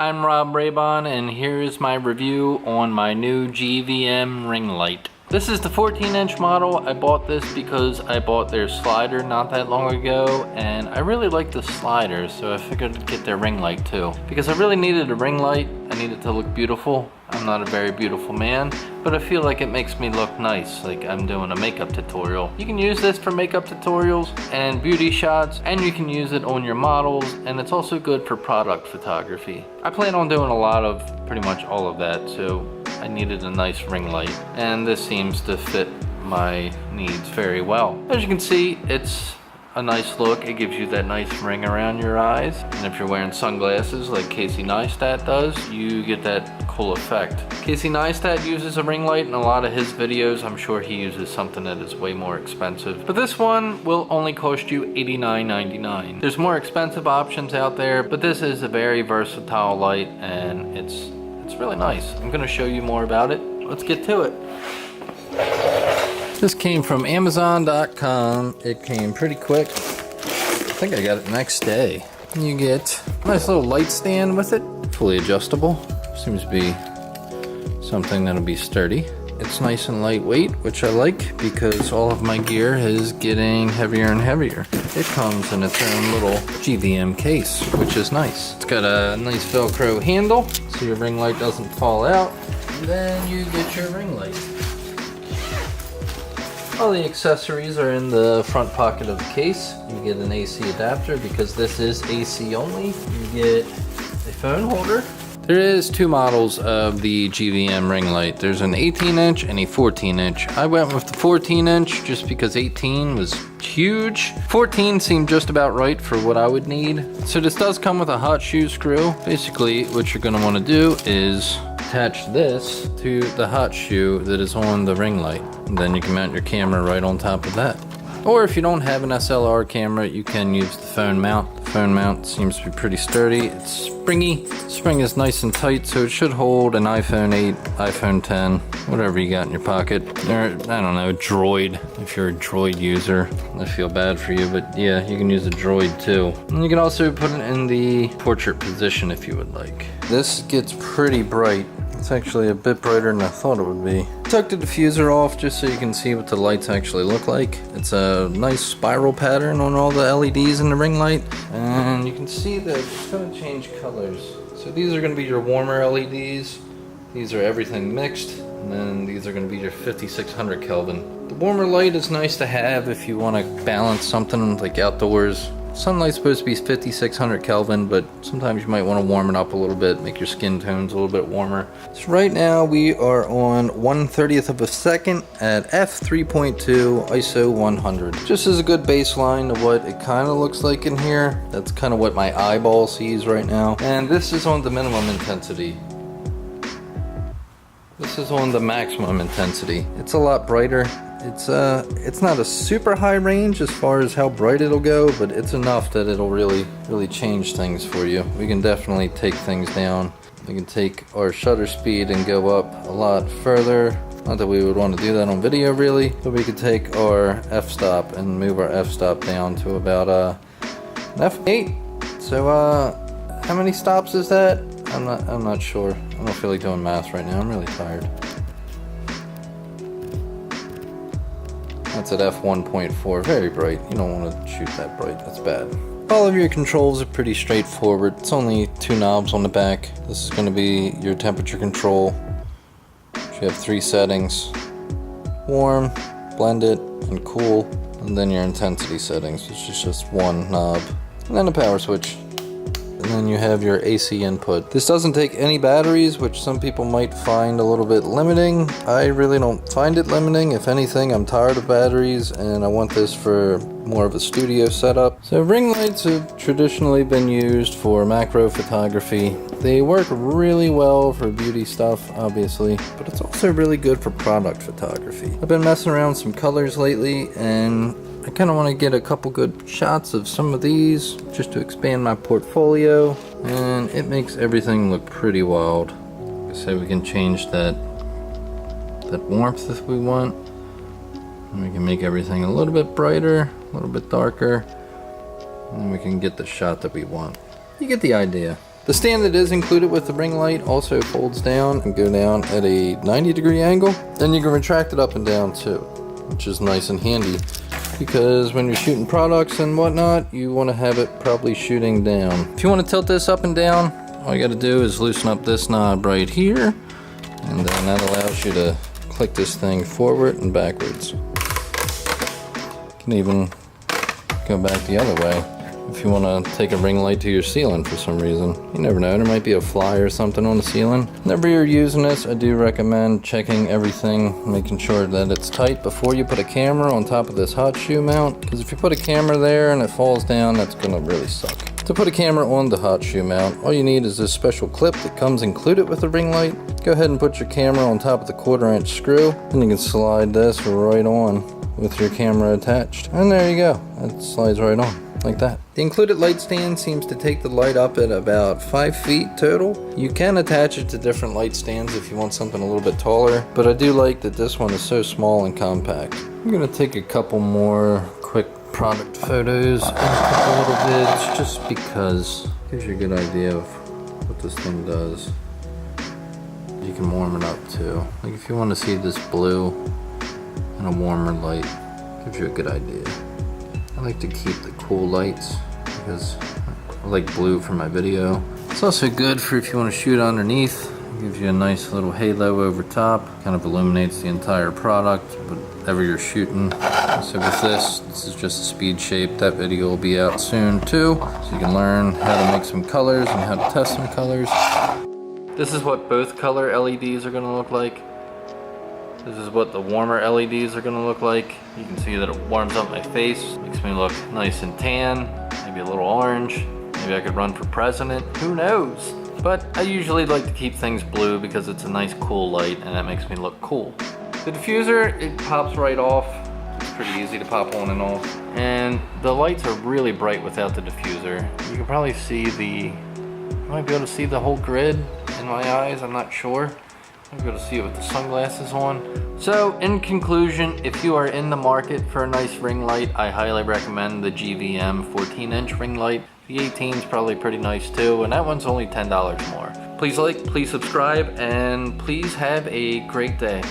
I'm RobRabon, and here is my review on my new GVM ring light. This is the 14-inch model. I bought this because I bought their slider not that long ago, and I really like the slider, so I figured I'd get their ring light too. Because I really needed a ring light, I needed to look beautiful. I'm not a very beautiful man, but I feel like it makes me look nice, like I'm doing a makeup tutorial. You can use this for makeup tutorials and beauty shots, and you can use it on your models, and it's also good for product photography. I plan on doing a lot of pretty much all of that, so I needed a nice ring light, and this seems to fit my needs very well. As you can see, it's a nice look. It gives you that nice ring around your eyes, and if you're wearing sunglasses like Casey Neistat does, you get that cool effect. Casey Neistat uses a ring light in a lot of his videos. I'm sure he uses something that is way more expensive, but this one will only cost you $89.99. There's more expensive options out there, but this is a very versatile light, and it's really nice. I'm gonna show you more about it. Let's get to it. This came from Amazon.com. It came pretty quick. I think I got it next day. You get a nice little light stand with it. Fully adjustable. Seems to be something that'll be sturdy. It's nice and lightweight, which I like because all of my gear is getting heavier and heavier. It comes in its own little GVM case, which is nice. It's got a nice Velcro handle, so your ring light doesn't fall out. And then you get your ring light. All the accessories are in the front pocket of the case. You get an AC adapter because this is AC only. You get a phone holder. There is two models of the GVM ring light. There's an 18-inch and a 14-inch. I went with the 14-inch just because 18 was huge. 14 seemed just about right for what I would need. So this does come with a hot shoe screw. Basically, what you're gonna wanna do is attach this to the hot shoe that is on the ring light. And then you can mount your camera right on top of that. Or if you don't have an SLR camera, you can use the phone mount. The phone mount seems to be pretty sturdy. It's springy. The spring is nice and tight, so it should hold an iPhone 8, iPhone 10, whatever you got in your pocket. Or, I don't know, Droid, if you're a Droid user. I feel bad for you, but yeah, you can use a Droid too. And you can also put it in the portrait position if you would like. This gets pretty bright. It's actually a bit brighter than I thought it would be. Took the diffuser off just so you can see what the lights actually look like. It's a nice spiral pattern on all the LEDs in the ring light. And you can see that it's going to change colors. So these are going to be your warmer LEDs. These are everything mixed. And then these are going to be your 5600 Kelvin. The warmer light is nice to have if you want to balance something like outdoors. Sunlight's supposed to be 5600 Kelvin, but sometimes you might want to warm it up a little bit, make your skin tones a little bit warmer. So right now we are on 1/30th of a second at f3.2 ISO 100. Just as a good baseline of what it kind of looks like in here. That's kind of what my eyeball sees right now. And this is on the minimum intensity. This is on the maximum intensity. It's a lot brighter. It's not a super high range as far as how bright it'll go, but it's enough that it'll really change things for you. We can definitely take things down. We can take our shutter speed and go up a lot further. Not that we would want to do that on video really, but we could take our f-stop and move our f-stop down to about an f8. So how many stops is that? I'm not sure. I don't feel like doing math right now. I'm really tired. That's at f1.4, very bright. You don't want to shoot that bright, that's bad. All of your controls are pretty straightforward. It's only two knobs on the back. This is going to be your temperature control. You have three settings: warm, blended, and cool. And then your intensity settings, which is just one knob. And then a power switch. And then you have your AC input. This doesn't take any batteries, which some people might find a little bit limiting. I really don't find it limiting. If anything, I'm tired of batteries and I want this for more of a studio setup. So ring lights have traditionally been used for macro photography. They work really well for beauty stuff, obviously, but it's also really good for product photography. I've been messing around with some colors lately, and I kind of want to get a couple good shots of some of these just to expand my portfolio, and it makes everything look pretty wild. Like I said, we can change that warmth if we want, and we can make everything a little bit brighter, a little bit darker, and then we can get the shot that we want. You get the idea. The stand that is included with the ring light also folds down and go down at a 90-degree angle. Then you can retract it up and down too, which is nice and handy because when you're shooting products and whatnot, you want to have it probably shooting down. If you want to tilt this up and down, all you got to do is loosen up this knob right here, and then that allows you to click this thing forward and backwards. You can even go back the other way if you want to take a ring light to your ceiling for some reason. You never know, there might be a fly or something on the ceiling. Whenever you're using this, I do recommend checking everything, making sure that it's tight before you put a camera on top of this hot shoe mount, because if you put a camera there and it falls down, that's going to really suck. To put a camera on the hot shoe mount, all you need is this special clip that comes included with the ring light. Go ahead and put your camera on top of the 1/4-inch screw, and you can slide this right on with your camera attached. And there you go, it slides right on. Like that. The included light stand seems to take the light up at about 5 feet total. You can attach it to different light stands if you want something a little bit taller, but I do like that this one is so small and compact. I'm gonna take a couple more quick product photos and a couple little vids just because it gives you a good idea of what this thing does. You can warm it up too. Like if you want to see this blue and a warmer light, it gives you a good idea. I like to keep the cool lights because I like blue for my video. It's also good for if you want to shoot underneath. It gives you a nice little halo over top. Kind of illuminates the entire product, whatever you're shooting. So with this is just a speed shape. That video will be out soon too, so you can learn how to make some colors and how to test some colors. This is what both color LEDs are going to look like. This is what the warmer LEDs are going to look like. You can see that it warms up my face, makes me look nice and tan, maybe a little orange. Maybe I could run for president, who knows? But I usually like to keep things blue because it's a nice cool light and that makes me look cool. The diffuser, it pops right off. It's pretty easy to pop on and off. And the lights are really bright without the diffuser. You can probably see you might be able to see the whole grid in my eyes, I'm not sure. I'm going to see it with the sunglasses on. So in conclusion, if you are in the market for a nice ring light, I highly recommend the GVM 14-inch ring light. The 18 is probably pretty nice too, and that one's only $10 more. Please like, please subscribe, and please have a great day.